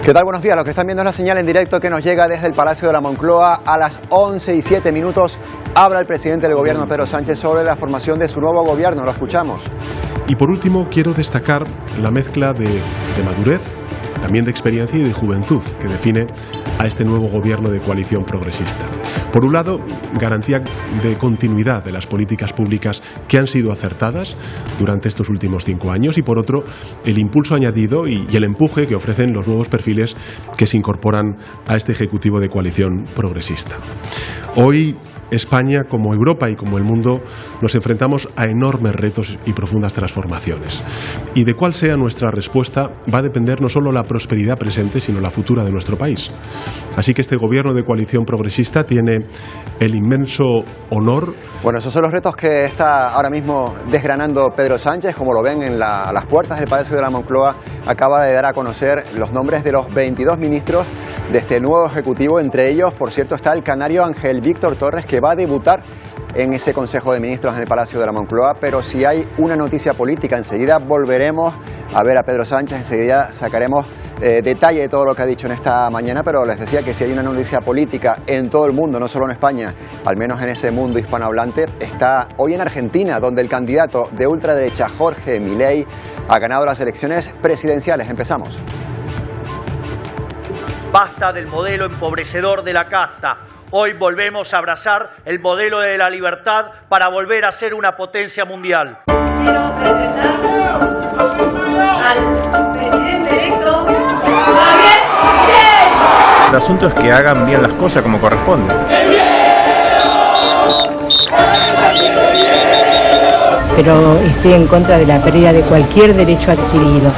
¿Qué tal? Buenos días. Lo que están viendo es la señal en directo que nos llega desde el Palacio de la Moncloa. A las 11:07 habla el presidente del gobierno, Pedro Sánchez, sobre la formación de su nuevo gobierno. Lo escuchamos. Y por último, quiero destacar la mezcla de madurez, también de experiencia y de juventud que define a este nuevo gobierno de coalición progresista. Por un lado, garantía de continuidad de las políticas públicas que han sido acertadas durante estos últimos 5 años y por otro, el impulso añadido y el empuje que ofrecen los nuevos perfiles que se incorporan a este ejecutivo de coalición progresista. Hoy, España, como Europa y como el mundo, nos enfrentamos a enormes retos y profundas transformaciones. Y de cuál sea nuestra respuesta va a depender no solo la prosperidad presente, sino la futura de nuestro país. Así que este gobierno de coalición progresista tiene el inmenso honor. Bueno, esos son los retos que está ahora mismo desgranando Pedro Sánchez. Como lo ven en las puertas del Palacio de la Moncloa, acaba de dar a conocer los nombres de los 22 ministros de este nuevo ejecutivo. Entre ellos, por cierto, está el canario Ángel Víctor Torres, que va a debutar en ese Consejo de Ministros en el Palacio de la Moncloa. Pero si hay una noticia política, enseguida volveremos a ver a Pedro Sánchez, enseguida sacaremos detalle de todo lo que ha dicho en esta mañana, pero les decía que si hay una noticia política en todo el mundo, no solo en España, al menos en ese mundo hispanohablante, está hoy en Argentina, donde el candidato de ultraderecha Jorge Milei ha ganado las elecciones presidenciales. Empezamos. Basta del modelo empobrecedor de la casta. Hoy volvemos a abrazar el modelo de la libertad para volver a ser una potencia mundial. Quiero presentar al presidente electo, Javier Milei. El asunto es que hagan bien las cosas como corresponde. Pero estoy en contra de la pérdida de cualquier derecho adquirido.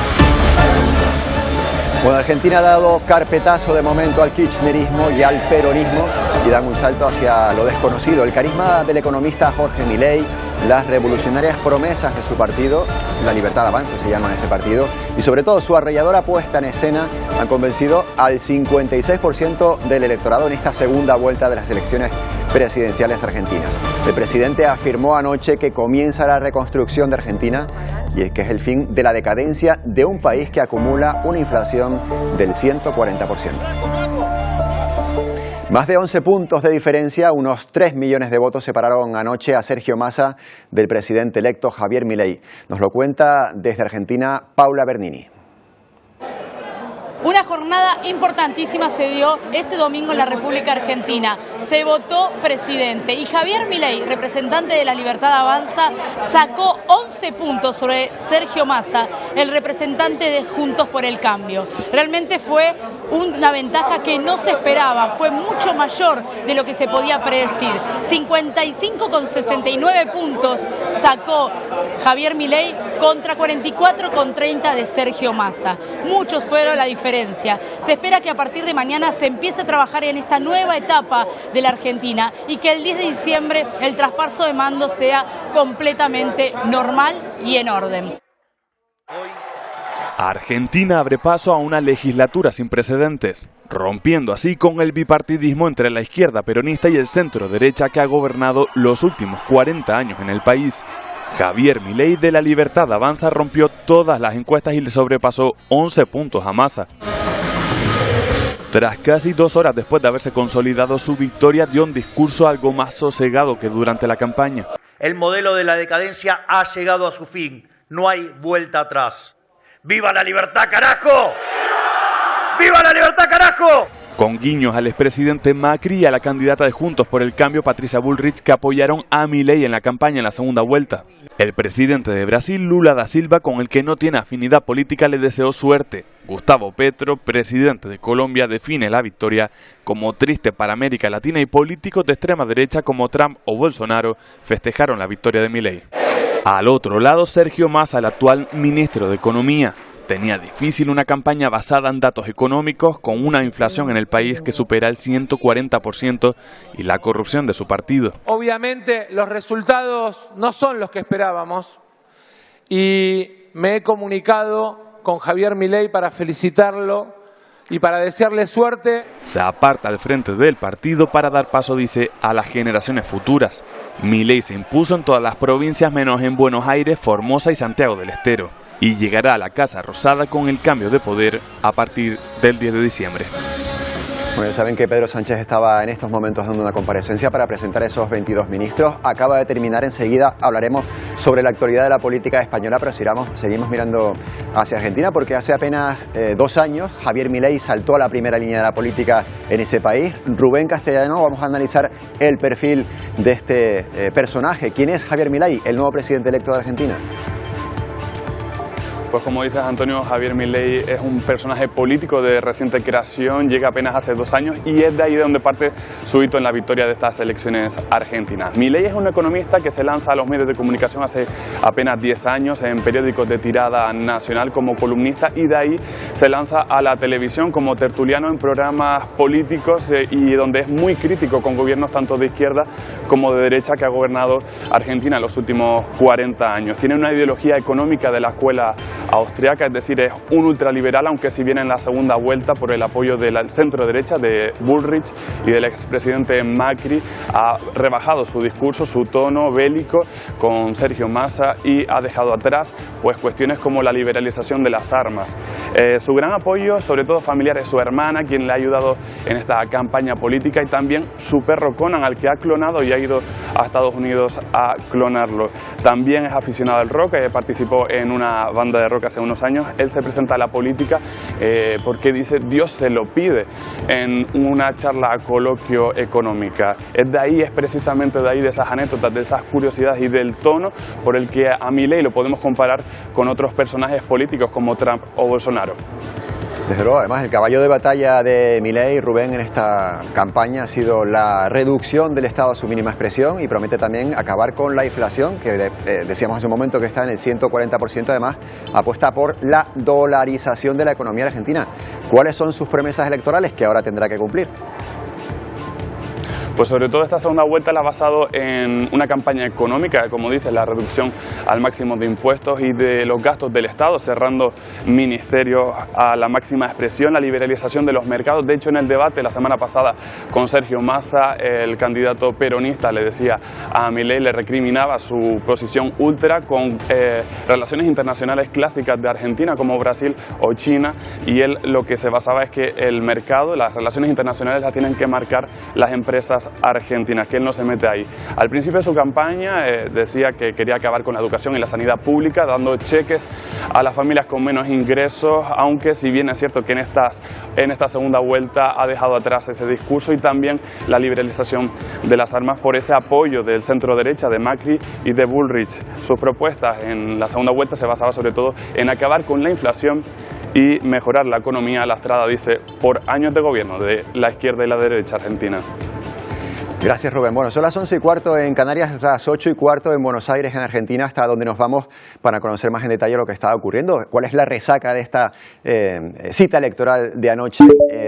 Bueno, Argentina ha dado carpetazo de momento al kirchnerismo y al peronismo y dan un salto hacia lo desconocido. El carisma del economista Jorge Milei, las revolucionarias promesas de su partido, La Libertad Avanza se llama ese partido, y sobre todo su arrolladora puesta en escena han convencido al 56% del electorado en esta segunda vuelta de las elecciones presidenciales argentinas. El presidente afirmó anoche que comienza la reconstrucción de Argentina y que es el fin de la decadencia de un país que acumula una inflación del 140%. Más de 11 puntos de diferencia, unos 3 millones de votos separaron anoche a Sergio Massa del presidente electo Javier Milei. Nos lo cuenta desde Argentina Paula Bernini. Una jornada importantísima se dio este domingo en la República Argentina. Se votó presidente y Javier Milei, representante de La Libertad Avanza, sacó 11 puntos sobre Sergio Massa, el representante de Juntos por el Cambio. Realmente fue una ventaja que no se esperaba, fue mucho mayor de lo que se podía predecir. 55,69 puntos sacó Javier Milei contra 44,30 de Sergio Massa. Muchos fueron la diferencia. Se espera que a partir de mañana se empiece a trabajar en esta nueva etapa de la Argentina y que el 10 de diciembre el traspaso de mando sea completamente normal y en orden. Argentina abre paso a una legislatura sin precedentes, rompiendo así con el bipartidismo entre la izquierda peronista y el centro derecha que ha gobernado los últimos 40 años en el país. Javier Milei de La Libertad Avanza rompió todas las encuestas y le sobrepasó 11 puntos a Massa. Tras casi 2 horas después de haberse consolidado su victoria, dio un discurso algo más sosegado que durante la campaña. El modelo de la decadencia ha llegado a su fin. No hay vuelta atrás. ¡Viva la libertad, carajo! ¡Viva la libertad, carajo! Con guiños al expresidente Macri y a la candidata de Juntos por el Cambio, Patricia Bullrich, que apoyaron a Milei en la campaña en la segunda vuelta. El presidente de Brasil, Lula da Silva, con el que no tiene afinidad política, le deseó suerte. Gustavo Petro, presidente de Colombia, define la victoria como triste para América Latina y políticos de extrema derecha como Trump o Bolsonaro festejaron la victoria de Milei. Al otro lado, Sergio Massa, el actual ministro de Economía. Tenía difícil una campaña basada en datos económicos, con una inflación en el país que supera el 140% y la corrupción de su partido. Obviamente los resultados no son los que esperábamos y me he comunicado con Javier Milei para felicitarlo y para desearle suerte. Se aparta al frente del partido para dar paso, dice, a las generaciones futuras. Milei se impuso en todas las provincias menos en Buenos Aires, Formosa y Santiago del Estero. Y llegará a la Casa Rosada con el cambio de poder a partir del 10 de diciembre. Bueno, saben que Pedro Sánchez estaba en estos momentos dando una comparecencia para presentar esos 22 ministros. Acaba de terminar, enseguida hablaremos sobre la actualidad de la política española, pero seguimos mirando hacia Argentina porque hace apenas 2 años Javier Milei saltó a la primera línea de la política en ese país. Rubén Castellano, vamos a analizar el perfil de este personaje. ¿Quién es Javier Milei, el nuevo presidente electo de Argentina? Pues como dices, Antonio, Javier Milei es un personaje político de reciente creación, llega apenas hace 2 años y es de ahí de donde parte su hito en la victoria de estas elecciones argentinas. Milei es un economista que se lanza a los medios de comunicación hace apenas 10 años en periódicos de tirada nacional como columnista y de ahí se lanza a la televisión como tertuliano en programas políticos y donde es muy crítico con gobiernos tanto de izquierda como de derecha que ha gobernado Argentina en los últimos 40 años. Tiene una ideología económica de la escuela austriaca, es decir, es un ultraliberal, aunque si viene en la segunda vuelta por el apoyo del centro derecha de Bullrich y del expresidente Macri, ha rebajado su discurso, su tono bélico con Sergio Massa y ha dejado atrás pues cuestiones como la liberalización de las armas. Su gran apoyo, sobre todo familiar, es su hermana, quien le ha ayudado en esta campaña política, y también su perro Conan, al que ha clonado y ha ido a Estados Unidos a clonarlo. También es aficionado al rock, participó en una banda de rock hace unos años. Él se presenta a la política porque dice Dios se lo pide en una charla coloquio económica. Es precisamente de ahí, de esas anécdotas, de esas curiosidades y del tono por el que a Milei lo podemos comparar con otros personajes políticos como Trump o Bolsonaro. Desde luego, además, el caballo de batalla de Milei, Rubén, en esta campaña ha sido la reducción del Estado a su mínima expresión y promete también acabar con la inflación, que decíamos hace un momento que está en el 140%, además apuesta por la dolarización de la economía argentina. ¿Cuáles son sus promesas electorales que ahora tendrá que cumplir? Pues sobre todo esta segunda vuelta la ha basado en una campaña económica, como dice, la reducción al máximo de impuestos y de los gastos del Estado, cerrando ministerios a la máxima expresión, la liberalización de los mercados. De hecho, en el debate la semana pasada con Sergio Massa, el candidato peronista le decía a Milei, le recriminaba su posición ultra con relaciones internacionales clásicas de Argentina como Brasil o China, y él lo que se basaba es que el mercado, las relaciones internacionales las tienen que marcar las empresas argentinas, que él no se mete ahí. Al principio de su campaña decía que quería acabar con la educación y la sanidad pública, dando cheques a las familias con menos ingresos, aunque si bien es cierto que en esta segunda vuelta ha dejado atrás ese discurso, y también la liberalización de las armas por ese apoyo del centro derecha de Macri y de Bullrich. Sus propuestas en la segunda vuelta se basaba sobre todo en acabar con la inflación y mejorar la economía lastrada, dice, por años de gobierno de la izquierda y la derecha argentina. Gracias, Rubén. Bueno, son las 11:15 en Canarias, las 8:15 en Buenos Aires, en Argentina, hasta donde nos vamos para conocer más en detalle lo que está ocurriendo. ¿Cuál es la resaca de esta cita electoral de anoche,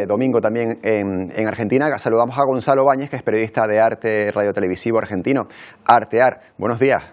domingo también en Argentina? Saludamos a Gonzalo Báñez, que es periodista de arte radiotelevisivo argentino, Artear. Buenos días.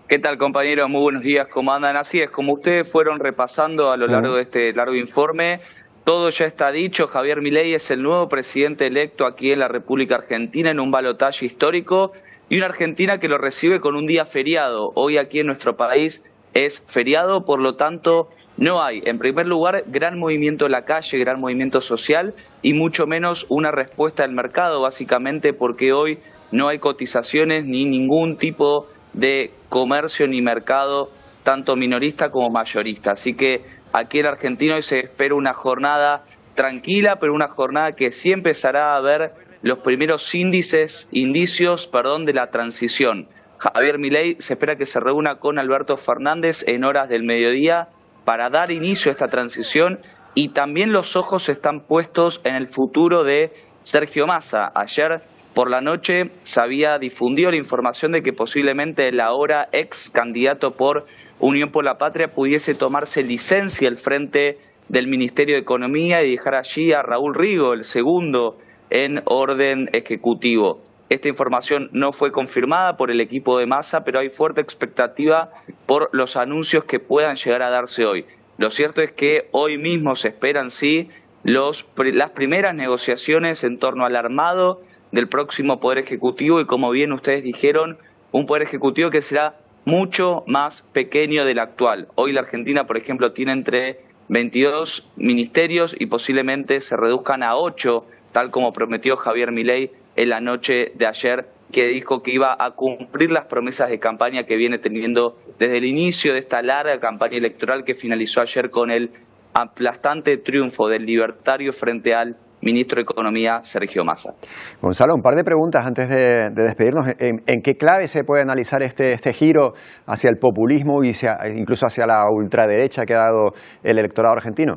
¿Qué tal, compañeros? Muy buenos días. ¿Cómo andan? Así es, como ustedes fueron repasando a lo largo de este largo informe, todo ya está dicho. Javier Milei es el nuevo presidente electo aquí en la República Argentina en un balotaje histórico, y una Argentina que lo recibe con un día feriado. Hoy aquí en nuestro país es feriado, por lo tanto no hay, en primer lugar, gran movimiento en la calle, gran movimiento social, y mucho menos una respuesta del mercado, básicamente porque hoy no hay cotizaciones ni ningún tipo de comercio ni mercado, tanto minorista como mayorista. Así que aquí en Argentina hoy se espera una jornada tranquila, pero una jornada que sí empezará a ver los primeros indicios de la transición. Javier Milei se espera que se reúna con Alberto Fernández en horas del mediodía para dar inicio a esta transición, y también los ojos están puestos en el futuro de Sergio Massa. Ayer por la noche se había difundido la información de que posiblemente el ahora ex candidato por Unión por la Patria pudiese tomarse licencia al frente del Ministerio de Economía y dejar allí a Raúl Rigo, el segundo en orden ejecutivo. Esta información no fue confirmada por el equipo de Massa, pero hay fuerte expectativa por los anuncios que puedan llegar a darse hoy. Lo cierto es que hoy mismo se esperan, sí, las primeras negociaciones en torno al armado del próximo Poder Ejecutivo, y como bien ustedes dijeron, un Poder Ejecutivo que será mucho más pequeño del actual. Hoy la Argentina, por ejemplo, tiene entre 22 ministerios y posiblemente se reduzcan a 8, tal como prometió Javier Milei en la noche de ayer, que dijo que iba a cumplir las promesas de campaña que viene teniendo desde el inicio de esta larga campaña electoral que finalizó ayer con el aplastante triunfo del libertario frente al ministro de Economía, Sergio Massa. Gonzalo, un par de preguntas antes de despedirnos. ¿En qué clave se puede analizar este giro hacia el populismo y incluso hacia la ultraderecha que ha dado el electorado argentino?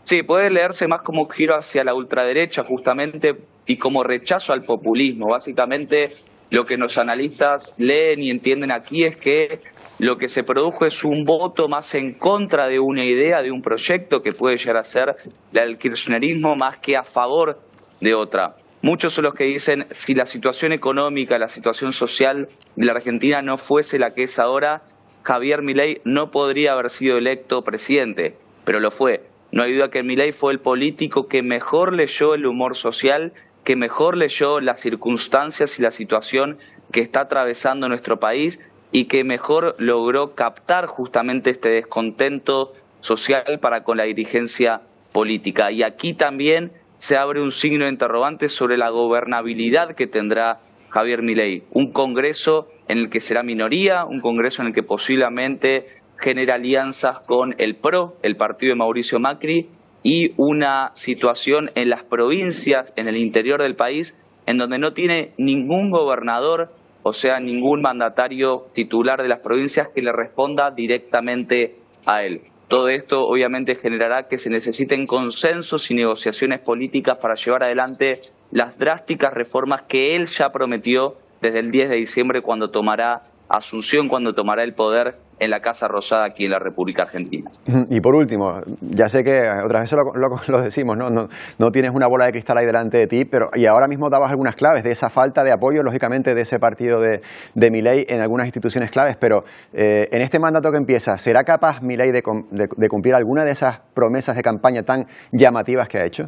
Sí, puede leerse más como un giro hacia la ultraderecha justamente y como rechazo al populismo. Básicamente lo que los analistas leen y entienden aquí es que lo que se produjo es un voto más en contra de una idea, de un proyecto que puede llegar a ser la del kirchnerismo más que a favor de otra. Muchos son los que dicen, si la situación económica, la situación social de la Argentina no fuese la que es ahora, Javier Milei no podría haber sido electo presidente, pero lo fue. No hay duda que Milei fue el político que mejor leyó el humor social, que mejor leyó las circunstancias y la situación que está atravesando nuestro país y que mejor logró captar justamente este descontento social para con la dirigencia política. Y aquí también se abre un signo de interrogante sobre la gobernabilidad que tendrá Javier Milei. Un Congreso en el que será minoría, un Congreso en el que posiblemente genera alianzas con el PRO, el partido de Mauricio Macri, y una situación en las provincias, en el interior del país, en donde no tiene ningún gobernador, o sea, ningún mandatario titular de las provincias que le responda directamente a él. Todo esto obviamente generará que se necesiten consensos y negociaciones políticas para llevar adelante las drásticas reformas que él ya prometió desde el 10 de diciembre cuando tomará Asunción, cuando tomará el poder en la Casa Rosada aquí en la República Argentina. Y por último, ya sé que otras veces lo decimos, no tienes una bola de cristal ahí delante de ti, y ahora mismo dabas algunas claves de esa falta de apoyo, lógicamente, de ese partido de Milei en algunas instituciones claves, pero en este mandato que empieza, ¿será capaz Milei de cumplir alguna de esas promesas de campaña tan llamativas que ha hecho?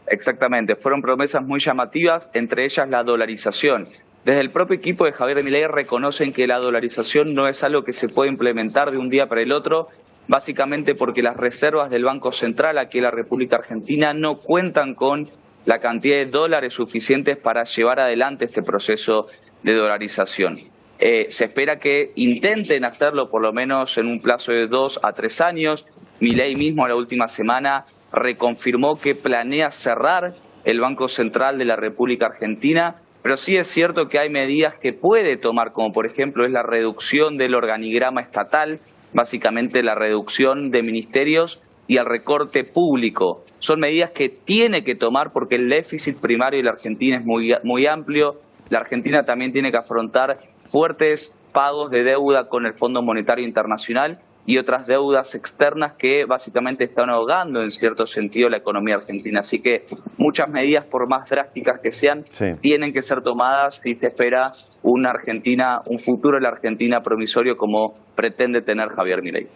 Exactamente, fueron promesas muy llamativas, entre ellas la dolarización. Desde el propio equipo de Javier Milei reconocen que la dolarización no es algo que se puede implementar de un día para el otro, básicamente porque las reservas del Banco Central aquí en la República Argentina no cuentan con la cantidad de dólares suficientes para llevar adelante este proceso de dolarización. Se espera que intenten hacerlo por lo menos en un plazo de 2 a 3 años. Milei mismo la última semana reconfirmó que planea cerrar el Banco Central de la República Argentina. Pero sí es cierto que hay medidas que puede tomar, como por ejemplo es la reducción del organigrama estatal, básicamente la reducción de ministerios y el recorte público. Son medidas que tiene que tomar porque el déficit primario de la Argentina es muy amplio. La Argentina también tiene que afrontar fuertes pagos de deuda con el Fondo Monetario Internacional y otras deudas externas que básicamente están ahogando en cierto sentido la economía argentina. Así que muchas medidas, por más drásticas que sean, tienen que ser tomadas y se espera una Argentina, un futuro de la Argentina promisorio como pretende tener Javier Milei.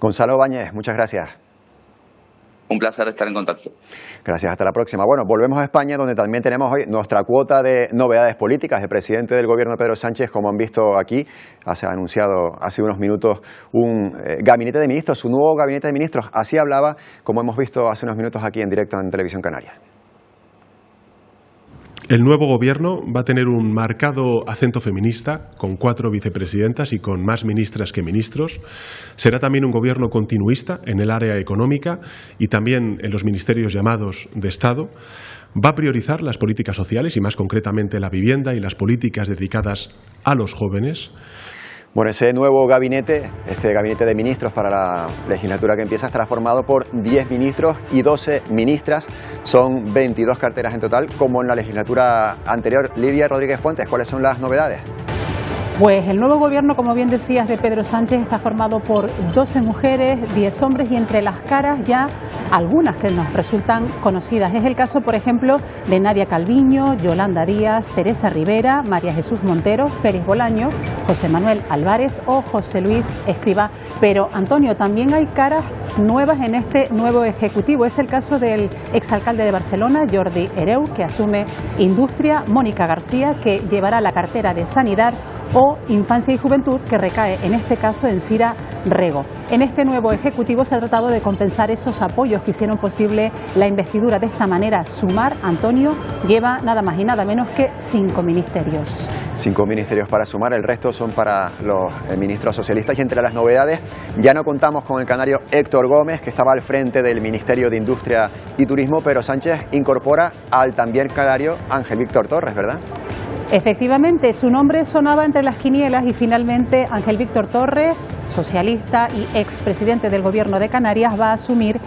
Gonzalo Báñez, muchas gracias. Un placer estar en contacto. Gracias, hasta la próxima. Bueno, volvemos a España, donde también tenemos hoy nuestra cuota de novedades políticas. El presidente del gobierno, Pedro Sánchez, como han visto aquí, ha anunciado hace unos minutos un gabinete de ministros, su nuevo gabinete de ministros. Así hablaba, como hemos visto hace unos minutos aquí en directo en Televisión Canaria. El nuevo gobierno va a tener un marcado acento feminista, con 4 vicepresidentas y con más ministras que ministros. Será también un gobierno continuista en el área económica y también en los ministerios llamados de Estado. Va a priorizar las políticas sociales y más concretamente la vivienda y las políticas dedicadas a los jóvenes. Bueno, ese nuevo gabinete, este gabinete de ministros para la legislatura que empieza, estará formado por 10 ministros y 12 ministras. Son 22 carteras en total, como en la legislatura anterior. Lidia Rodríguez Fuentes, ¿cuáles son las novedades? Pues el nuevo gobierno, como bien decías, de Pedro Sánchez está formado por 12 mujeres, 10 hombres y entre las caras ya algunas que nos resultan conocidas. Es el caso, por ejemplo, de Nadia Calviño, Yolanda Díaz, Teresa Rivera, María Jesús Montero, Félix Bolaño, José Manuel Álvarez o José Luis Escrivá. Pero, Antonio, también hay caras nuevas en este nuevo ejecutivo. Es el caso del exalcalde de Barcelona, Jordi Hereu, que asume Industria, Mónica García, que llevará la cartera de Sanidad, o o Infancia y Juventud, que recae en este caso en Cira Rego. En este nuevo ejecutivo se ha tratado de compensar esos apoyos que hicieron posible la investidura. De esta manera, Sumar, Antonio, lleva nada más y nada menos que 5 ministerios. 5 ministerios para Sumar, el resto son para los ministros socialistas. Y entre las novedades, ya no contamos con el canario Héctor Gómez, que estaba al frente del Ministerio de Industria y Turismo, pero Sánchez incorpora al también canario Ángel Víctor Torres, ¿verdad? Efectivamente, su nombre sonaba entre las quinielas y finalmente Ángel Víctor Torres, socialista y expresidente del Gobierno de Canarias, va a asumir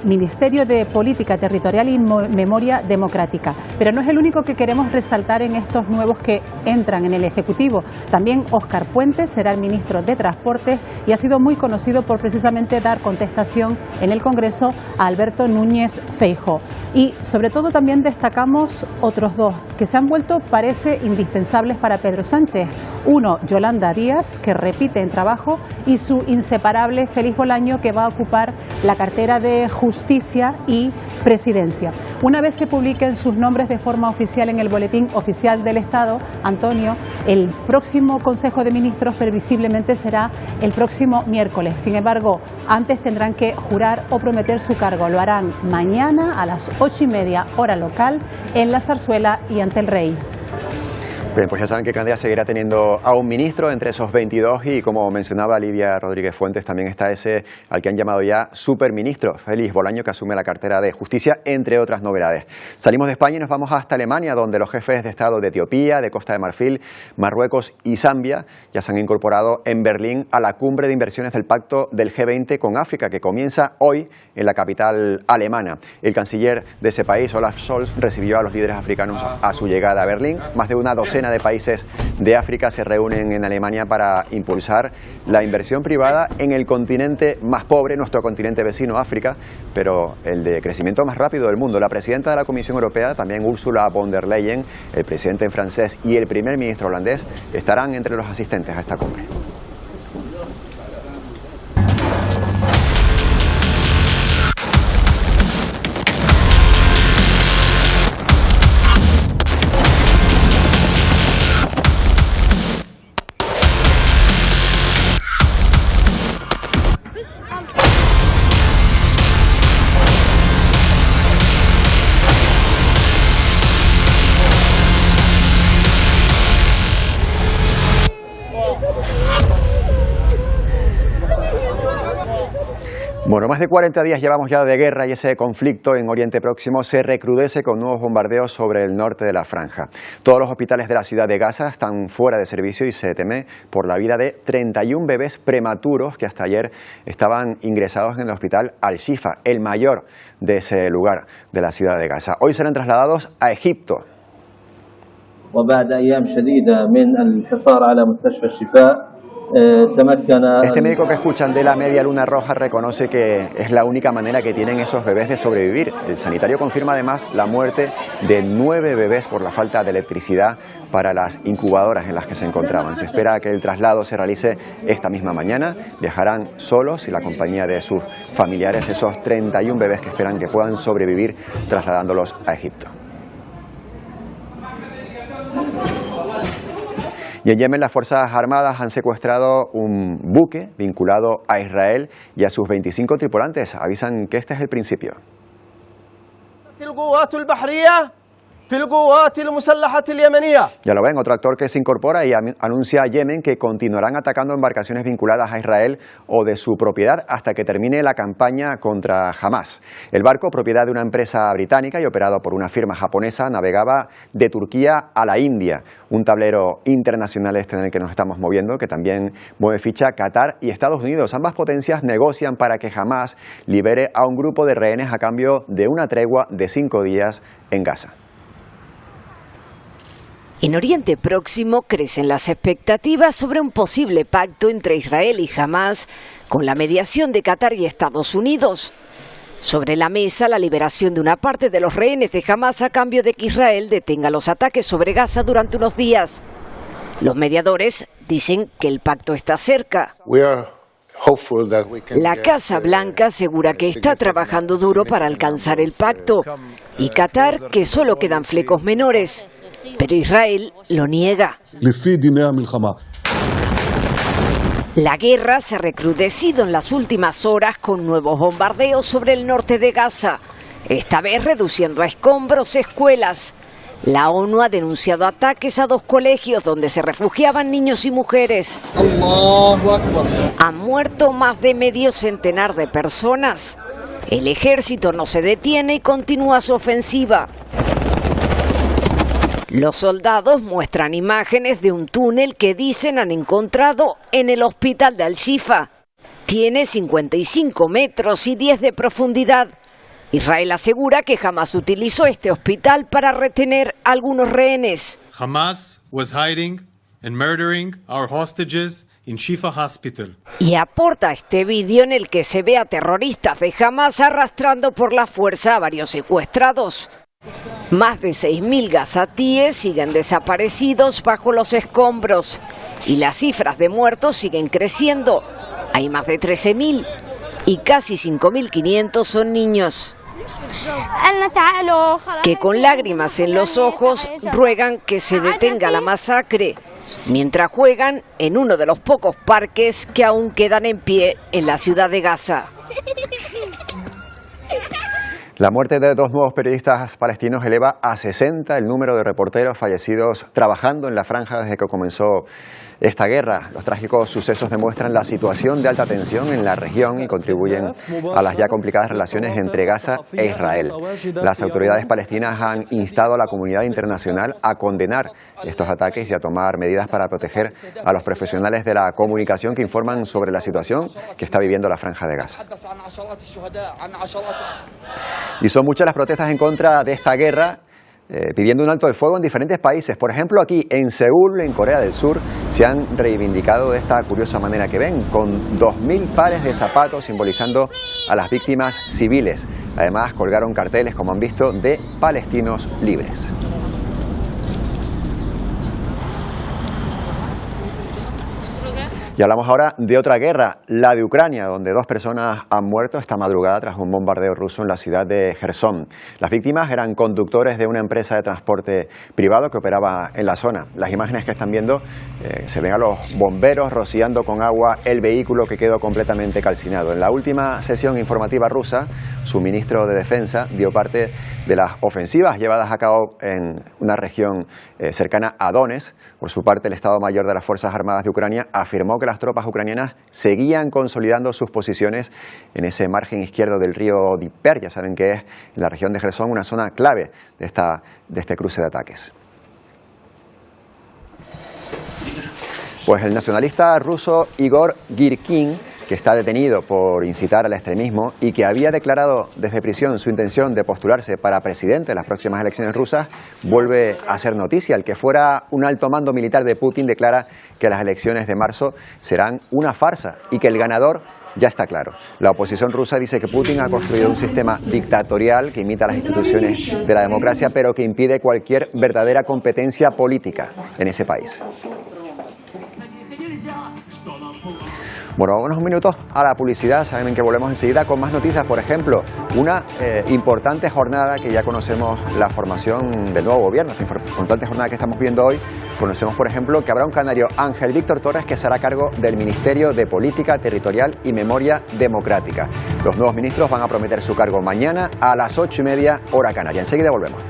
Ministerio de Política Territorial y Memoria Democrática. Pero no es el único que queremos resaltar en estos nuevos que entran en el Ejecutivo. También Óscar Puente será el ministro de Transportes y ha sido muy conocido por precisamente dar contestación en el Congreso a Alberto Núñez Feijóo. Y sobre todo también destacamos otros dos que se han vuelto, parece, indispensables para Pedro Sánchez. Uno, Yolanda Díaz, que repite en trabajo, y su inseparable Félix Bolaño, que va a ocupar la cartera de Justicia y Presidencia. Una vez se publiquen sus nombres de forma oficial en el Boletín Oficial del Estado, Antonio, el próximo Consejo de Ministros previsiblemente será el próximo miércoles. Sin embargo, antes tendrán que jurar o prometer su cargo. Lo harán mañana a las 8:30 hora local en La Zarzuela y ante el Rey. Bien, pues ya saben que Canarias seguirá teniendo a un ministro entre esos 22 y, como mencionaba Lidia Rodríguez Fuentes, también está ese al que han llamado ya superministro, Félix Bolaño, que asume la cartera de Justicia, entre otras novedades. Salimos de España y nos vamos hasta Alemania, donde los jefes de Estado de Etiopía, de Costa de Marfil, Marruecos y Zambia ya se han incorporado en Berlín a la cumbre de inversiones del Pacto del G20 con África, que comienza hoy en la capital alemana. El canciller de ese país, Olaf Scholz, recibió a los líderes africanos a su llegada a Berlín. Más de una docena de países de África se reúnen en Alemania para impulsar la inversión privada en el continente más pobre, nuestro continente vecino, África, pero el de crecimiento más rápido del mundo. La presidenta de la Comisión Europea, también Ursula von der Leyen, el presidente francés y el primer ministro holandés estarán entre los asistentes a esta cumbre. Bueno, más de 40 días llevamos ya de guerra y ese conflicto en Oriente Próximo se recrudece con nuevos bombardeos sobre el norte de la franja. Todos los hospitales de la ciudad de Gaza están fuera de servicio y se teme por la vida de 31 bebés prematuros que hasta ayer estaban ingresados en el hospital Al-Shifa, el mayor de ese lugar de la ciudad de Gaza. Hoy serán trasladados a Egipto. Este médico que escuchan de la Media Luna Roja reconoce que es la única manera que tienen esos bebés de sobrevivir. El sanitario confirma además la muerte de 9 bebés por la falta de electricidad para las incubadoras en las que se encontraban. Se espera que el traslado se realice esta misma mañana. Viajarán solos y la compañía de sus familiares, esos 31 bebés que esperan que puedan sobrevivir trasladándolos a Egipto. Y en Yemen las Fuerzas Armadas han secuestrado un buque vinculado a Israel y a sus 25 tripulantes. Avisan que este es el principio. Ya lo ven, otro actor que se incorpora y anuncia a Yemen que continuarán atacando embarcaciones vinculadas a Israel o de su propiedad hasta que termine la campaña contra Hamas. El barco, propiedad de una empresa británica y operado por una firma japonesa, navegaba de Turquía a la India, un tablero internacional este en el que nos estamos moviendo, que también mueve ficha Qatar y Estados Unidos. Ambas potencias negocian para que Hamas libere a un grupo de rehenes a cambio de una tregua de 5 días en Gaza. En Oriente Próximo crecen las expectativas sobre un posible pacto entre Israel y Hamas con la mediación de Qatar y Estados Unidos. Sobre la mesa, la liberación de una parte de los rehenes de Hamas a cambio de que Israel detenga los ataques sobre Gaza durante unos días. Los mediadores dicen que el pacto está cerca. La Casa Blanca asegura que está trabajando duro para alcanzar el pacto y Qatar que solo quedan flecos menores. Pero Israel lo niega. La guerra se ha recrudecido en las últimas horas con nuevos bombardeos sobre el norte de Gaza, esta vez reduciendo a escombros escuelas. La ONU ha denunciado ataques a 2 colegios donde se refugiaban niños y mujeres. Han muerto más de medio centenar de personas. El ejército no se detiene y continúa su ofensiva. Los soldados muestran imágenes de un túnel que dicen han encontrado en el hospital de Al-Shifa. Tiene 55 metros y 10 de profundidad. Israel asegura que Hamas utilizó este hospital para retener a algunos rehenes. Hamas was hiding and murdering our hostages in Shifa Hospital. Y aporta este vídeo en el que se ve a terroristas de Hamas arrastrando por la fuerza a varios secuestrados. Más de 6.000 gazatíes siguen desaparecidos bajo los escombros y las cifras de muertos siguen creciendo. Hay más de 13.000 y casi 5.500 son niños, que con lágrimas en los ojos ruegan que se detenga la masacre, mientras juegan en uno de los pocos parques que aún quedan en pie en la ciudad de Gaza. La muerte de 2 nuevos periodistas palestinos eleva a 60 el número de reporteros fallecidos trabajando en la franja desde que comenzó esta guerra. Los trágicos sucesos demuestran la situación de alta tensión en la región y contribuyen a las ya complicadas relaciones entre Gaza e Israel. Las autoridades palestinas han instado a la comunidad internacional a condenar estos ataques y a tomar medidas para proteger a los profesionales de la comunicación que informan sobre la situación que está viviendo la franja de Gaza. Y son muchas las protestas en contra de esta guerra, pidiendo un alto el fuego en diferentes países. Por ejemplo, aquí en Seúl, en Corea del Sur, se han reivindicado de esta curiosa manera que ven, con 2.000 pares de zapatos simbolizando a las víctimas civiles. Además, colgaron carteles, como han visto, de palestinos libres. Y hablamos ahora de otra guerra, la de Ucrania, donde 2 personas han muerto esta madrugada tras un bombardeo ruso en la ciudad de Jersón. Las víctimas eran conductores de una empresa de transporte privado que operaba en la zona. Las imágenes que están viendo se ven a los bomberos rociando con agua el vehículo que quedó completamente calcinado. En la última sesión informativa rusa, su ministro de Defensa dio parte de las ofensivas llevadas a cabo en una región cercana a Donetsk. Por su parte, el Estado Mayor de las Fuerzas Armadas de Ucrania afirmó que las tropas ucranianas seguían consolidando sus posiciones en ese margen izquierdo del río Dnieper. Ya saben que es en la región de Jersón una zona clave de este cruce de ataques. Pues el nacionalista ruso Igor Girkin, que está detenido por incitar al extremismo y que había declarado desde prisión su intención de postularse para presidente en las próximas elecciones rusas, vuelve a ser noticia. El que fuera un alto mando militar de Putin declara que las elecciones de marzo serán una farsa y que el ganador ya está claro. La oposición rusa dice que Putin ha construido un sistema dictatorial que imita las instituciones de la democracia, pero que impide cualquier verdadera competencia política en ese país. Bueno, vámonos un minuto a la publicidad. Saben que volvemos enseguida con más noticias. Por ejemplo, una importante jornada que ya conocemos la formación del nuevo gobierno. Esta importante jornada que estamos viendo hoy. Conocemos, por ejemplo, que habrá un canario, Ángel Víctor Torres, que se hará cargo del Ministerio de Política Territorial y Memoria Democrática. Los nuevos ministros van a prometer su cargo mañana a las 8:30 hora canaria. Enseguida volvemos.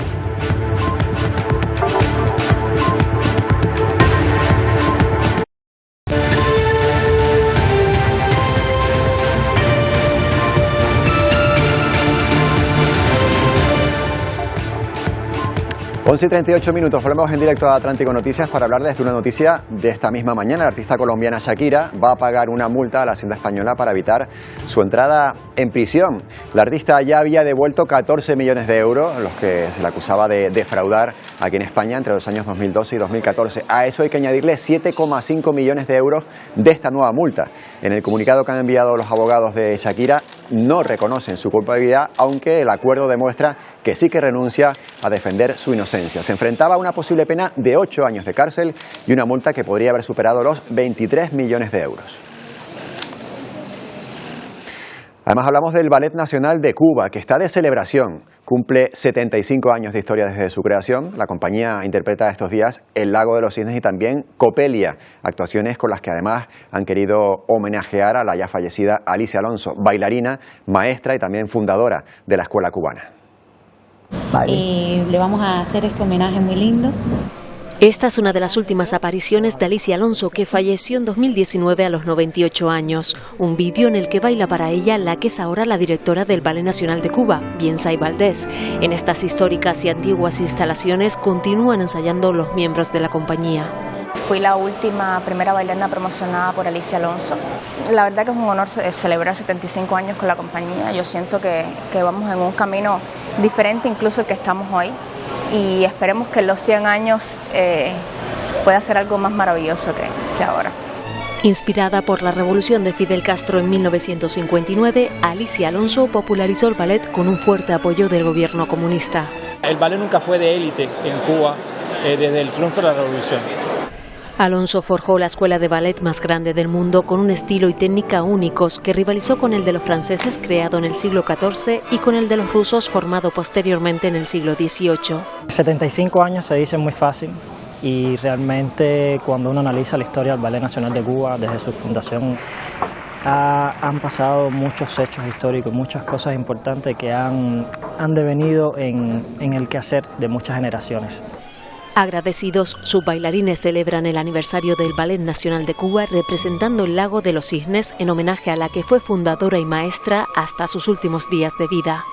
11:38 minutos, volvemos en directo a Atlántico Noticias para hablarles de una noticia de esta misma mañana. La artista colombiana Shakira va a pagar una multa a la Hacienda Española para evitar su entrada en prisión. La artista ya había devuelto 14 millones de euros, los que se le acusaba de defraudar aquí en España entre los años 2012 y 2014. A eso hay que añadirle 7,5 millones de euros de esta nueva multa. En el comunicado que han enviado los abogados de Shakira no reconocen su culpabilidad, aunque el acuerdo demuestra que sí que renuncia a defender su inocencia. Se enfrentaba a una posible pena de 8 años de cárcel y una multa que podría haber superado los 23 millones de euros. Además hablamos del Ballet Nacional de Cuba, que está de celebración. Cumple 75 años de historia desde su creación. La compañía interpreta estos días El Lago de los Cisnes y también Copelia, actuaciones con las que además han querido homenajear a la ya fallecida Alicia Alonso, bailarina, maestra y también fundadora de la Escuela Cubana. Y le vamos a hacer este homenaje muy lindo. Esta es una de las últimas apariciones de Alicia Alonso, que falleció en 2019 a los 98 años. Un vídeo en el que baila para ella la que es ahora la directora del Ballet Nacional de Cuba, Biensay Valdés. En estas históricas y antiguas instalaciones continúan ensayando los miembros de la compañía. Fui la primera bailarina promocionada por Alicia Alonso. La verdad que es un honor celebrar 75 años con la compañía. Yo siento que vamos en un camino diferente incluso el que estamos hoy. Y esperemos que en los 100 años pueda ser algo más maravilloso que ahora. Inspirada por la revolución de Fidel Castro en 1959, Alicia Alonso popularizó el ballet con un fuerte apoyo del gobierno comunista. El ballet nunca fue de élite en Cuba desde el triunfo de la revolución. Alonso forjó la escuela de ballet más grande del mundo con un estilo y técnica únicos que rivalizó con el de los franceses creado en el siglo XIV y con el de los rusos formado posteriormente en el siglo XVIII. 75 años se dice muy fácil y realmente cuando uno analiza la historia del Ballet Nacional de Cuba desde su fundación han pasado muchos hechos históricos, muchas cosas importantes que han devenido en el quehacer de muchas generaciones. Agradecidos, sus bailarines celebran el aniversario del Ballet Nacional de Cuba representando el Lago de los Cisnes en homenaje a la que fue fundadora y maestra hasta sus últimos días de vida.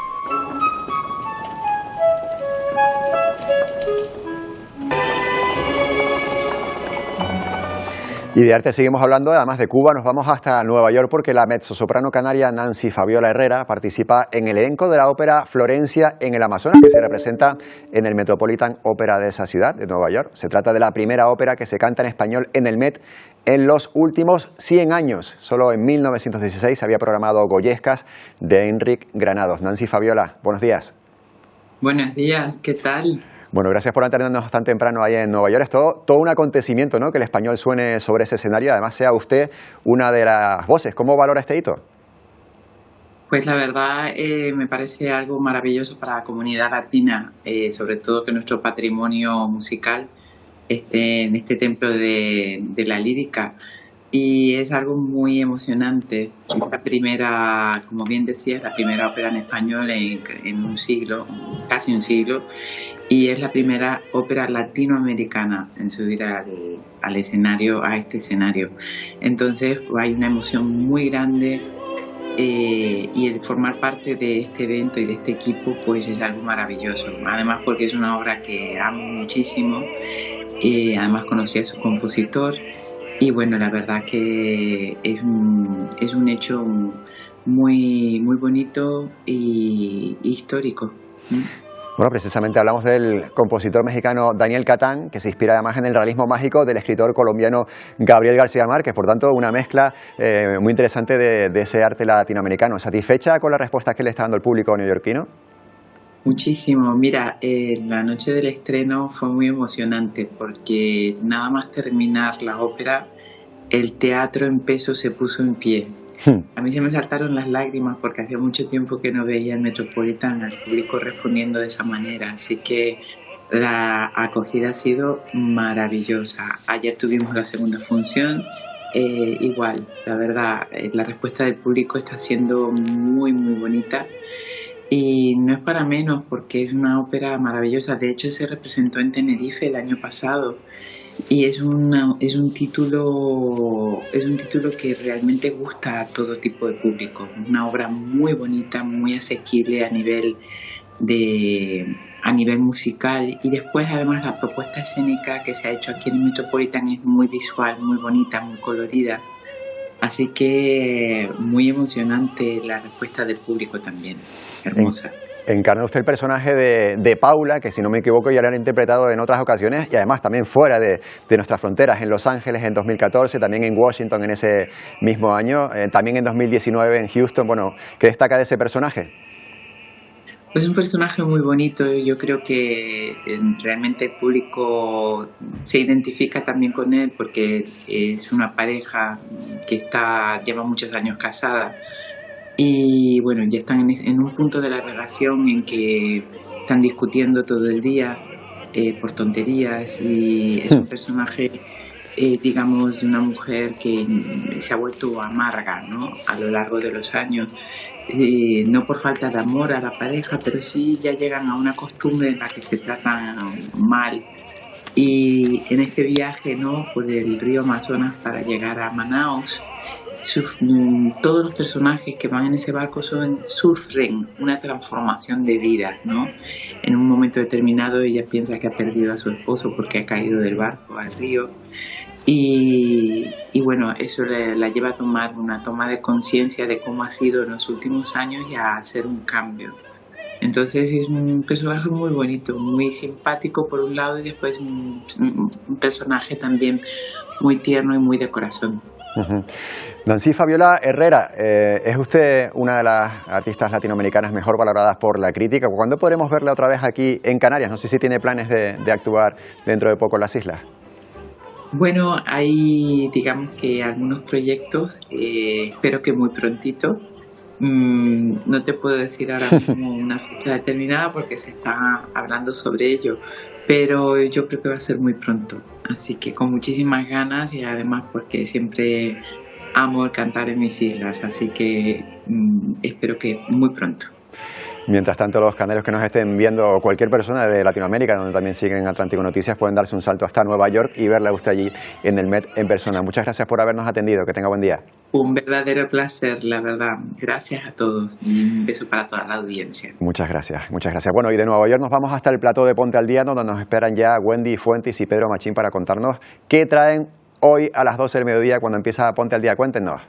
Y de arte seguimos hablando, además de Cuba, nos vamos hasta Nueva York porque la mezzosoprano canaria Nancy Fabiola Herrera participa en el elenco de la ópera Florencia en el Amazonas, que se representa en el Metropolitan Opera de esa ciudad, de Nueva York. Se trata de la primera ópera que se canta en español en el Met en los últimos 100 años. Solo en 1916 se había programado Goyescas de Enric Granados. Nancy Fabiola, buenos días. Buenos días, ¿qué tal? Bueno, gracias por atendernos tan temprano ahí en Nueva York. Es todo un acontecimiento, ¿no?, que el español suene sobre ese escenario. Además, sea usted una de las voces. ¿Cómo valora este hito? Pues la verdad me parece algo maravilloso para la comunidad latina, sobre todo que nuestro patrimonio musical esté en este templo de la lírica. Y es algo muy emocionante. Es la primera, como bien decías, la primera ópera en español en un siglo, casi un siglo, y es la primera ópera latinoamericana en subir al escenario, a este escenario. Entonces hay una emoción muy grande y el formar parte de este evento y de este equipo pues es algo maravilloso. Además porque es una obra que amo muchísimo, además conocí a su compositor. Y bueno, la verdad que es un hecho muy, muy bonito y histórico. Bueno, precisamente hablamos del compositor mexicano Daniel Catán, que se inspira además en el realismo mágico del escritor colombiano Gabriel García Márquez. Por tanto, una mezcla muy interesante de ese arte latinoamericano. ¿Satisfecha con la respuesta que le está dando el público neoyorquino? Muchísimo. Mira, la noche del estreno fue muy emocionante porque nada más terminar la ópera, el teatro en peso se puso en pie. A mí se me saltaron las lágrimas porque hacía mucho tiempo que no veía el Metropolitan al público respondiendo de esa manera. Así que la acogida ha sido maravillosa. Ayer tuvimos la segunda función. Igual, la verdad, la respuesta del público está siendo muy, muy bonita. Y no es para menos porque es una ópera maravillosa. De hecho, se representó en Tenerife el año pasado y es un título que realmente gusta a todo tipo de público. Una obra muy bonita, muy asequible a nivel musical, y después además la propuesta escénica que se ha hecho aquí en el Metropolitan es muy visual, muy bonita, muy colorida. Así que muy emocionante la respuesta del público también, hermosa. Encarna usted el personaje de Paula, que si no me equivoco ya lo han interpretado en otras ocasiones y además también fuera de nuestras fronteras, en Los Ángeles en 2014, también en Washington en ese mismo año, también en 2019 en Houston. Bueno, ¿qué destaca de ese personaje? Es un personaje muy bonito. Yo creo que realmente el público se identifica también con él porque es una pareja que lleva muchos años casada Y bueno, ya están en un punto de la relación en que están discutiendo todo el día por tonterías, y es un personaje, digamos, de una mujer que se ha vuelto amarga, ¿no?, a lo largo de los años. No por falta de amor a la pareja, pero sí ya llegan a una costumbre en la que se tratan mal. Y en este viaje, ¿no?, por el río Amazonas para llegar a Manaus, todos los personajes que van en ese barco sufren una transformación de vida, ¿no? En un momento determinado ella piensa que ha perdido a su esposo porque ha caído del barco al río, y bueno, eso la lleva a tomar una toma de conciencia de cómo ha sido en los últimos años y a hacer un cambio. Entonces es un personaje muy bonito, muy simpático por un lado, y después un personaje también muy tierno y muy de corazón. Nancy Fabiola Herrera, es usted una de las artistas latinoamericanas mejor valoradas por la crítica. ¿Cuándo podremos verla otra vez aquí en Canarias? No sé si tiene planes de actuar dentro de poco en las islas. Bueno, hay, digamos que algunos proyectos, espero que muy prontito. No te puedo decir ahora mismo una fecha determinada porque se está hablando sobre ello, pero yo creo que va a ser muy pronto, así que con muchísimas ganas, y además porque siempre amo el cantar en mis islas, así que espero que muy pronto. Mientras tanto, los canarios que nos estén viendo, o cualquier persona de Latinoamérica, donde también siguen Atlántico Noticias, pueden darse un salto hasta Nueva York y verla a usted allí en el Met en persona. Muchas gracias por habernos atendido, que tenga buen día. Un verdadero placer, la verdad. Gracias a todos y un beso para toda la audiencia. Muchas gracias, muchas gracias. Bueno, y de Nueva York nos vamos hasta el plató de Ponte al Día, donde nos esperan ya Wendy Fuentes y Pedro Machín para contarnos qué traen hoy a las 12 del mediodía cuando empieza Ponte al Día. Cuéntenos.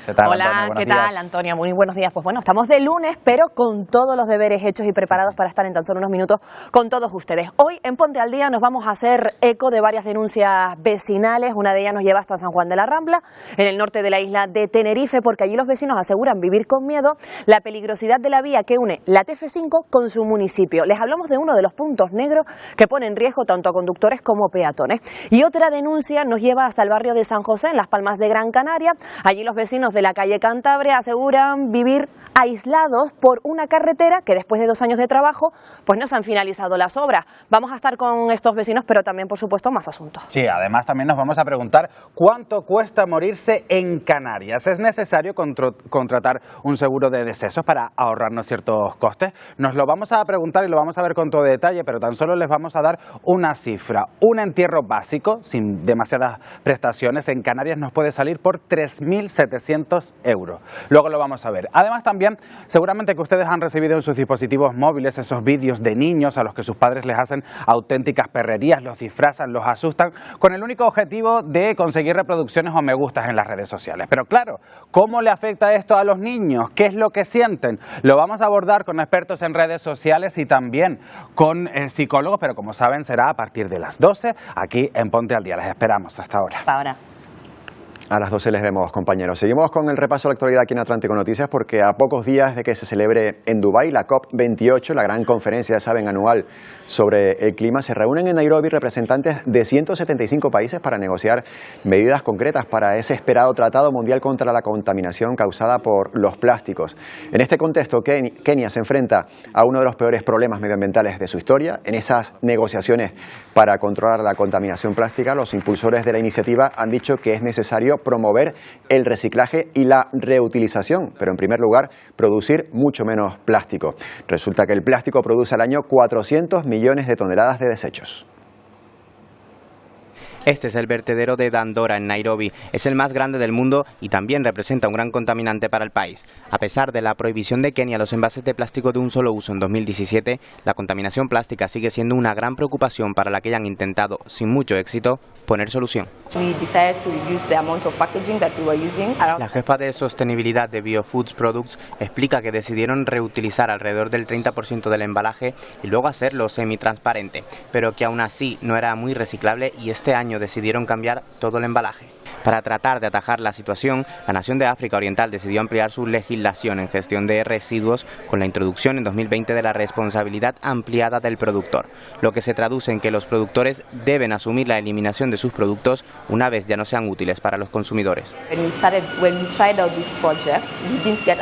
¿Qué tal, hola, Antonio? ¿Qué tal, Antonio? Muy buenos días. Pues bueno, estamos de lunes, pero con todos los deberes hechos y preparados para estar en tan solo unos minutos con todos ustedes. Hoy en Ponte al Día nos vamos a hacer eco de varias denuncias vecinales. Una de ellas nos lleva hasta San Juan de la Rambla, en el norte de la isla de Tenerife, porque allí los vecinos aseguran vivir con miedo la peligrosidad de la vía que une la TF5 con su municipio. Les hablamos de uno de los puntos negros que pone en riesgo tanto a conductores como peatones. Y otra denuncia nos lleva hasta el barrio de San José, en Las Palmas de Gran Canaria. Allí los vecinos de la calle Cantabria aseguran vivir aislados por una carretera que después de 2 años de trabajo pues no se han finalizado las obras. Vamos a estar con estos vecinos, pero también por supuesto más asuntos. Sí, además también nos vamos a preguntar cuánto cuesta morirse en Canarias. ¿Es necesario contratar un seguro de decesos para ahorrarnos ciertos costes? Nos lo vamos a preguntar y lo vamos a ver con todo detalle, pero tan solo les vamos a dar una cifra. Un entierro básico, sin demasiadas prestaciones, en Canarias nos puede salir por 3.700 euros. Luego lo vamos a ver. Además también, seguramente que ustedes han recibido en sus dispositivos móviles esos vídeos de niños a los que sus padres les hacen auténticas perrerías, los disfrazan, los asustan, con el único objetivo de conseguir reproducciones o me gustas en las redes sociales. Pero claro, ¿cómo le afecta esto a los niños? ¿Qué es lo que sienten? Lo vamos a abordar con expertos en redes sociales y también con psicólogos, pero como saben será a partir de las 12 aquí en Ponte al Día. Les esperamos hasta ahora. Hasta ahora. A las 12 les vemos, compañeros. Seguimos con el repaso de la actualidad aquí en Atlántico Noticias, porque a pocos días de que se celebre en Dubái la COP28, la gran conferencia, saben, anual sobre el clima, se reúnen en Nairobi representantes de 175 países para negociar medidas concretas para ese esperado Tratado Mundial contra la Contaminación causada por los plásticos. En este contexto, Kenia se enfrenta a uno de los peores problemas medioambientales de su historia. En esas negociaciones para controlar la contaminación plástica, los impulsores de la iniciativa han dicho que es necesario promover el reciclaje y la reutilización, pero en primer lugar producir mucho menos plástico. Resulta que el plástico produce al año 400 millones de toneladas de desechos. Este es el vertedero de Dandora, en Nairobi. Es el más grande del mundo y también representa un gran contaminante para el país. A pesar de la prohibición de Kenia a los envases de plástico de un solo uso en 2017, la contaminación plástica sigue siendo una gran preocupación para la que hayan intentado, sin mucho éxito, poner solución. La jefa de sostenibilidad de Biofoods Products explica que decidieron reutilizar alrededor del 30% del embalaje y luego hacerlo semitransparente, pero que aún así no era muy reciclable y este año decidieron cambiar todo el embalaje. Para tratar de atajar la situación, la nación de África Oriental decidió ampliar su legislación en gestión de residuos con la introducción en 2020 de la responsabilidad ampliada del productor, lo que se traduce en que los productores deben asumir la eliminación de sus productos una vez ya no sean útiles para los consumidores.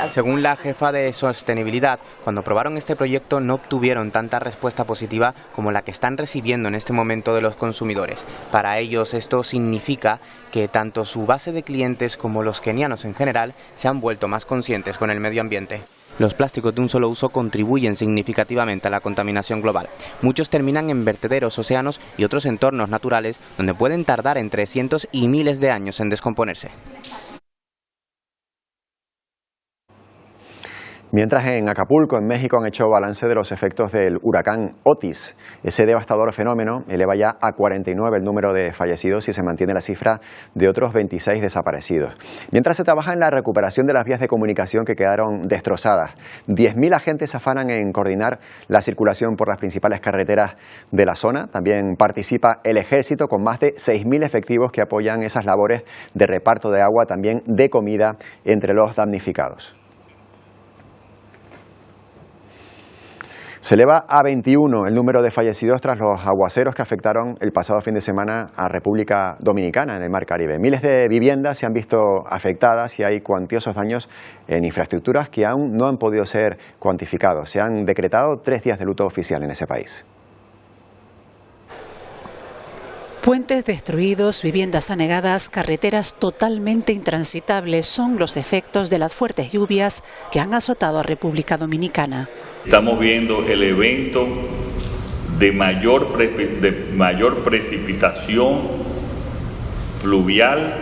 Según la jefa de sostenibilidad, cuando probaron este proyecto no obtuvieron tanta respuesta positiva como la que están recibiendo en este momento de los consumidores. Para ellos esto significa que tanto su base de clientes como los kenianos en general se han vuelto más conscientes con el medio ambiente. Los plásticos de un solo uso contribuyen significativamente a la contaminación global. Muchos terminan en vertederos, océanos y otros entornos naturales donde pueden tardar entre cientos y miles de años en descomponerse. Mientras en Acapulco, en México, han hecho balance de los efectos del huracán Otis. Ese devastador fenómeno eleva ya a 49 el número de fallecidos y se mantiene la cifra de otros 26 desaparecidos. Mientras se trabaja en la recuperación de las vías de comunicación que quedaron destrozadas, 10.000 agentes se afanan en coordinar la circulación por las principales carreteras de la zona. También participa el Ejército con más de 6.000 efectivos que apoyan esas labores de reparto de agua, también de comida entre los damnificados. Se eleva a 21 el número de fallecidos tras los aguaceros que afectaron el pasado fin de semana a República Dominicana en el Mar Caribe. Miles de viviendas se han visto afectadas y hay cuantiosos daños en infraestructuras que aún no han podido ser cuantificados. Se han decretado 3 días de luto oficial en ese país. Puentes destruidos, viviendas anegadas, carreteras totalmente intransitables son los efectos de las fuertes lluvias que han azotado a República Dominicana. Estamos viendo el evento de mayor precipitación pluvial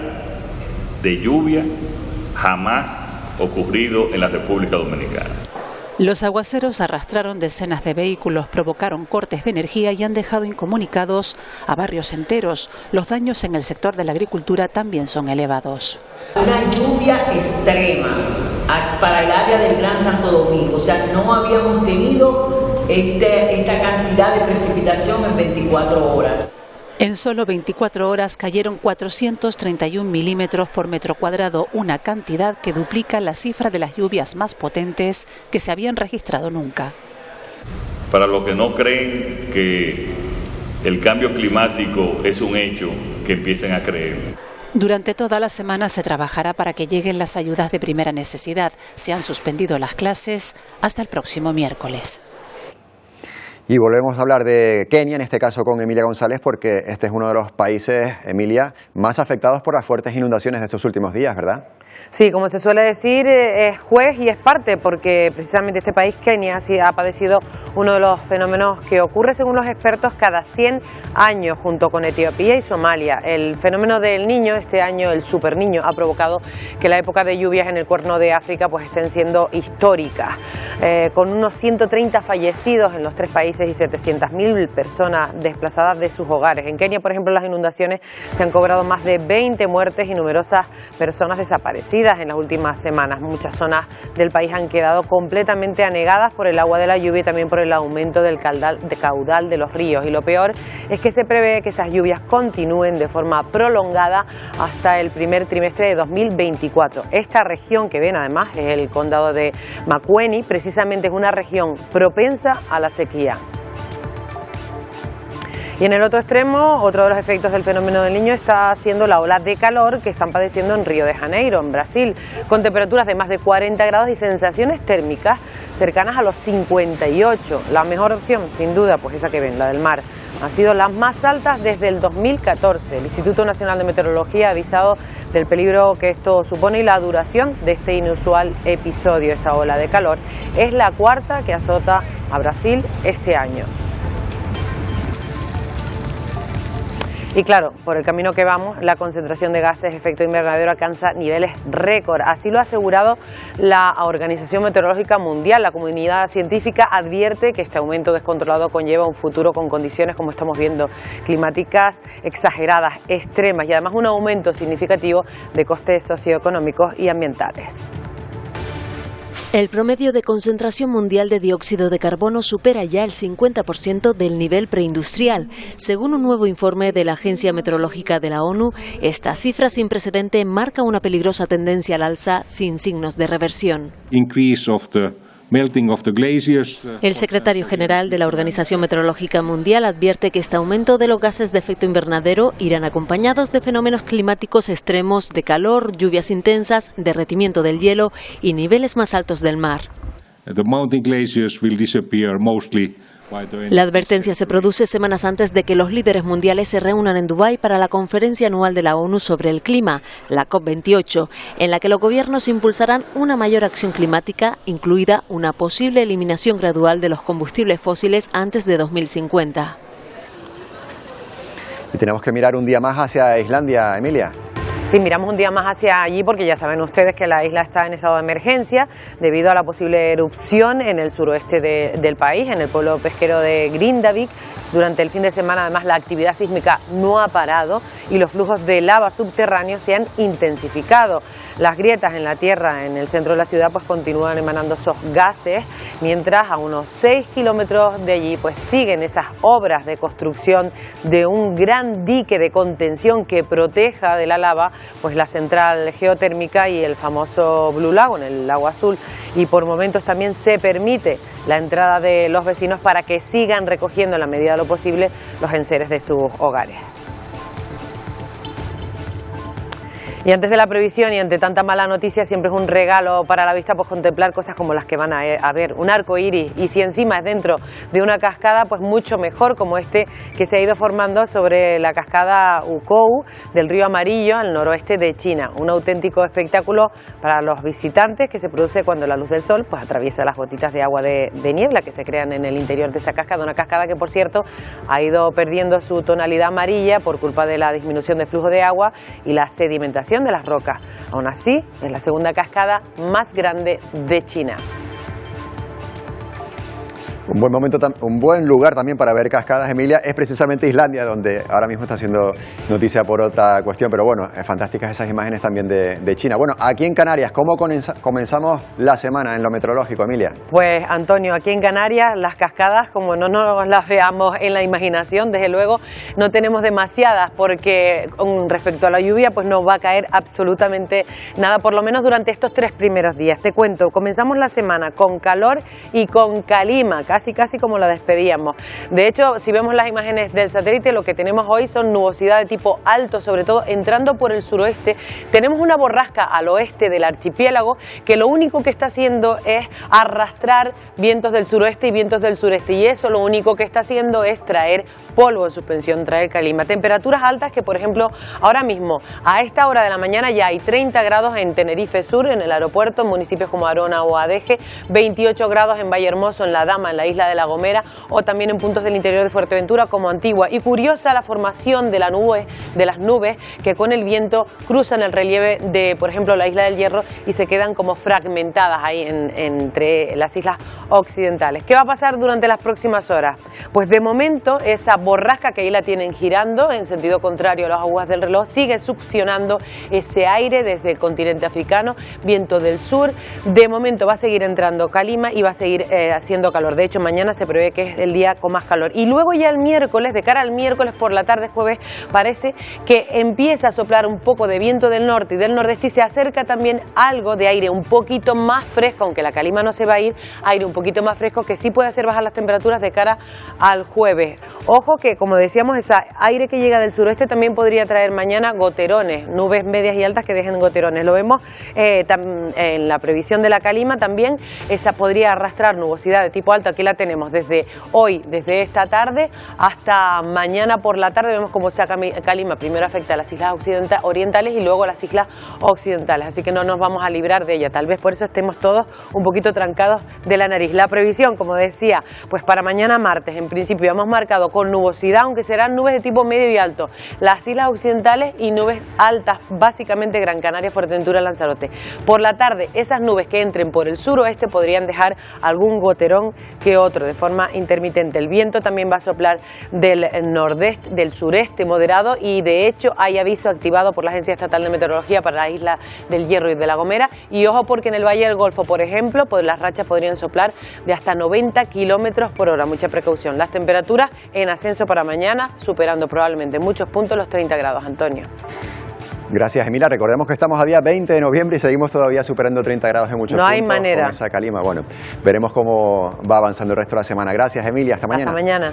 de lluvia jamás ocurrido en la República Dominicana. Los aguaceros arrastraron decenas de vehículos, provocaron cortes de energía y han dejado incomunicados a barrios enteros. Los daños en el sector de la agricultura también son elevados. Una lluvia extrema para el área del Gran Santo Domingo, o sea, no habíamos tenido esta cantidad de precipitación en 24 horas. En solo 24 horas cayeron 431 milímetros por metro cuadrado, una cantidad que duplica la cifra de las lluvias más potentes que se habían registrado nunca. Para los que no creen que el cambio climático es un hecho, que empiecen a creer. Durante toda la semana se trabajará para que lleguen las ayudas de primera necesidad. Se han suspendido las clases hasta el próximo miércoles. Y volvemos a hablar de Kenia, en este caso con Emilia González, porque este es uno de los países, Emilia, más afectados por las fuertes inundaciones de estos últimos días, ¿verdad? Sí, como se suele decir, es juez y es parte, porque precisamente este país, Kenia, sí ha padecido uno de los fenómenos que ocurre, según los expertos, cada 100 años, junto con Etiopía y Somalia. El fenómeno del Niño, este año el Super Niño, ha provocado que la época de lluvias en el Cuerno de África pues estén siendo históricas, con unos 130 fallecidos en los 3 países y 700.000 personas desplazadas de sus hogares. En Kenia, por ejemplo, las inundaciones se han cobrado más de 20 muertes y numerosas personas desaparecidas en las últimas semanas. Muchas zonas del país han quedado completamente anegadas por el agua de la lluvia y también por el aumento del caudal de los ríos. Y lo peor es que se prevé que esas lluvias continúen de forma prolongada hasta el primer trimestre de 2024. Esta región que ven además es el condado de Makueni, precisamente es una región propensa a la sequía. Y en el otro extremo, otro de los efectos del fenómeno del Niño está siendo la ola de calor que están padeciendo en Río de Janeiro, en Brasil, con temperaturas de más de 40 grados y sensaciones térmicas cercanas a los 58. La mejor opción, sin duda, pues esa que ven, la del mar, han sido las más altas desde el 2014. El Instituto Nacional de Meteorología ha avisado del peligro que esto supone y la duración de este inusual episodio. Esta ola de calor es la 4ª que azota a Brasil este año. Y claro, por el camino que vamos, la concentración de gases de efecto invernadero alcanza niveles récord. Así lo ha asegurado la Organización Meteorológica Mundial. La comunidad científica advierte que este aumento descontrolado conlleva un futuro con condiciones, como estamos viendo, climáticas exageradas, extremas y además un aumento significativo de costes socioeconómicos y ambientales. El promedio de concentración mundial de dióxido de carbono supera ya el 50% del nivel preindustrial. Según un nuevo informe de la Agencia Meteorológica de la ONU, esta cifra sin precedente marca una peligrosa tendencia al alza sin signos de reversión. El secretario general de la Organización Meteorológica Mundial advierte que este aumento de los gases de efecto invernadero irán acompañados de fenómenos climáticos extremos de calor, lluvias intensas, derretimiento del hielo y niveles más altos del mar. La advertencia se produce semanas antes de que los líderes mundiales se reúnan en Dubái para la conferencia anual de la ONU sobre el clima, la COP28, en la que los gobiernos impulsarán una mayor acción climática, incluida una posible eliminación gradual de los combustibles fósiles antes de 2050. Y tenemos que mirar un día más hacia Islandia, Emilia. Sí, miramos un día más hacia allí porque ya saben ustedes que la isla está en estado de emergencia debido a la posible erupción en el suroeste del país, en el pueblo pesquero de Grindavik. Durante el fin de semana, además, la actividad sísmica no ha parado y los flujos de lava subterráneo se han intensificado. Las grietas en la tierra en el centro de la ciudad pues continúan emanando esos gases, mientras a unos 6 kilómetros de allí pues siguen esas obras de construcción de un gran dique de contención que proteja de la lava pues la central geotérmica y el famoso Blue Lagoon, el lago azul, y por momentos también se permite la entrada de los vecinos para que sigan recogiendo en la medida de lo posible los enseres de sus hogares. Y antes de la previsión y ante tanta mala noticia, siempre es un regalo para la vista pues contemplar cosas como las que van a ver, un arco iris, y si encima es dentro de una cascada, pues mucho mejor, como este que se ha ido formando sobre la cascada Ukou del río Amarillo al noroeste de China. Un auténtico espectáculo para los visitantes que se produce cuando la luz del sol pues atraviesa las gotitas de agua de niebla que se crean en el interior de esa cascada, una cascada que por cierto ha ido perdiendo su tonalidad amarilla por culpa de la disminución de flujo de agua y la sedimentación de las rocas. Aún así, es la segunda cascada más grande de China. Un buen lugar también para ver cascadas, Emilia, es precisamente Islandia, donde ahora mismo está haciendo noticia por otra cuestión, pero bueno, fantásticas esas imágenes también de China. Bueno, aquí en Canarias, ¿cómo comenzamos la semana en lo meteorológico, Emilia? Pues Antonio, aquí en Canarias las cascadas, como no nos las veamos en la imaginación, desde luego no tenemos demasiadas, porque con respecto a la lluvia pues no va a caer absolutamente nada, por lo menos durante estos 3 primeros días. Te cuento, comenzamos la semana con calor y con calima, casi como la despedíamos. De hecho, si vemos las imágenes del satélite, lo que tenemos hoy son nubosidad de tipo alto, sobre todo entrando por el suroeste. Tenemos una borrasca al oeste del archipiélago que lo único que está haciendo es arrastrar vientos del suroeste y vientos del sureste, y eso lo único que está haciendo es traer polvo en suspensión, traer calima. Temperaturas altas que, por ejemplo, ahora mismo, a esta hora de la mañana ya hay 30 grados en Tenerife Sur, en el aeropuerto, en municipios como Arona o Adeje, 28 grados en Vallehermoso, en La Dama, en la isla de La Gomera, o también en puntos del interior de Fuerteventura como Antigua. Y curiosa la formación de las nubes que con el viento cruzan el relieve de, por ejemplo, la isla del Hierro y se quedan como fragmentadas ahí entre las islas occidentales. ¿Qué va a pasar durante las próximas horas? Pues de momento esa borrasca que ahí la tienen girando en sentido contrario a las agujas del reloj sigue succionando ese aire desde el continente africano, viento del sur. De momento va a seguir entrando calima y va a seguir haciendo calor. De hecho, mañana se prevé que es el día con más calor. Y luego ya el miércoles, de cara al miércoles por la tarde, jueves, parece que empieza a soplar un poco de viento del norte y del nordeste y se acerca también algo de aire un poquito más fresco, aunque la calima no se va a ir, aire un poquito más fresco que sí puede hacer bajar las temperaturas de cara al jueves. Ojo que, como decíamos, ese aire que llega del suroeste también podría traer mañana goterones, nubes medias y altas que dejen goterones. Lo vemos en la previsión de la calima también, esa podría arrastrar nubosidad de tipo alto. Aquí la tenemos desde hoy, desde esta tarde hasta mañana por la tarde. Vemos cómo esa calima primero afecta a las islas orientales y luego a las islas occidentales, así que no nos vamos a librar de ella. Tal vez por eso estemos todos un poquito trancados de la nariz. La previsión, como decía, pues para mañana martes, en principio hemos marcado con nubosidad, aunque serán nubes de tipo medio y alto, las islas occidentales y nubes altas, básicamente Gran Canaria, Fuerteventura, Lanzarote. Por la tarde, esas nubes que entren por el suroeste podrían dejar algún goterón que que otro, de forma intermitente. El viento también va a soplar del nordeste, del sureste moderado, y de hecho hay aviso activado por la Agencia Estatal de Meteorología para la isla del Hierro y de La Gomera. Y ojo, porque en el Valle del Golfo, por ejemplo, pues las rachas podrían soplar de hasta 90 kilómetros por hora. Mucha precaución. Las temperaturas en ascenso para mañana, superando probablemente en muchos puntos los 30 grados. Antonio. Gracias, Emilia. Recordemos que estamos a día 20 de noviembre y seguimos todavía superando 30 grados en muchos puntos. No hay manera. Con esa calima. Bueno, veremos cómo va avanzando el resto de la semana. Gracias, Emilia. Hasta mañana. Hasta mañana.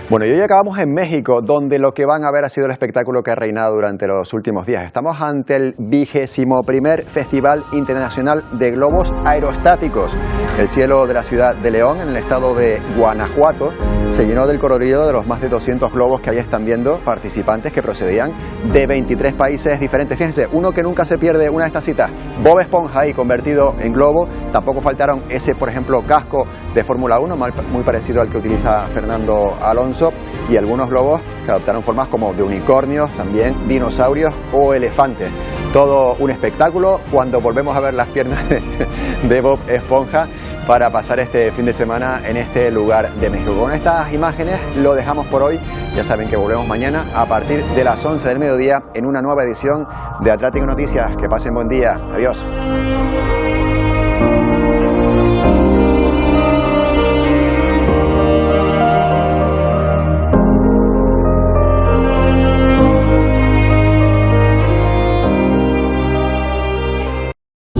Bueno, y hoy acabamos en México, donde lo que van a ver ha sido el espectáculo que ha reinado durante los últimos días. Estamos ante el 21º Festival Internacional de Globos Aerostáticos. El cielo de la ciudad de León, en el estado de Guanajuato, se llenó del colorido de los más de 200 globos que ahí están viendo, participantes que procedían de 23 países diferentes. Fíjense, uno que nunca se pierde una de estas citas, Bob Esponja ahí convertido en globo. Tampoco faltaron ese, por ejemplo, casco de Fórmula 1, muy parecido al que utiliza Fernando Alonso, y algunos globos que adoptaron formas como de unicornios, también dinosaurios o elefantes. Todo un espectáculo cuando volvemos a ver las piernas de Bob Esponja para pasar este fin de semana en este lugar de México. Con estas imágenes lo dejamos por hoy. Ya saben que volvemos mañana a partir de las 11 del mediodía en una nueva edición de Atlántico Noticias. Que pasen buen día. Adiós.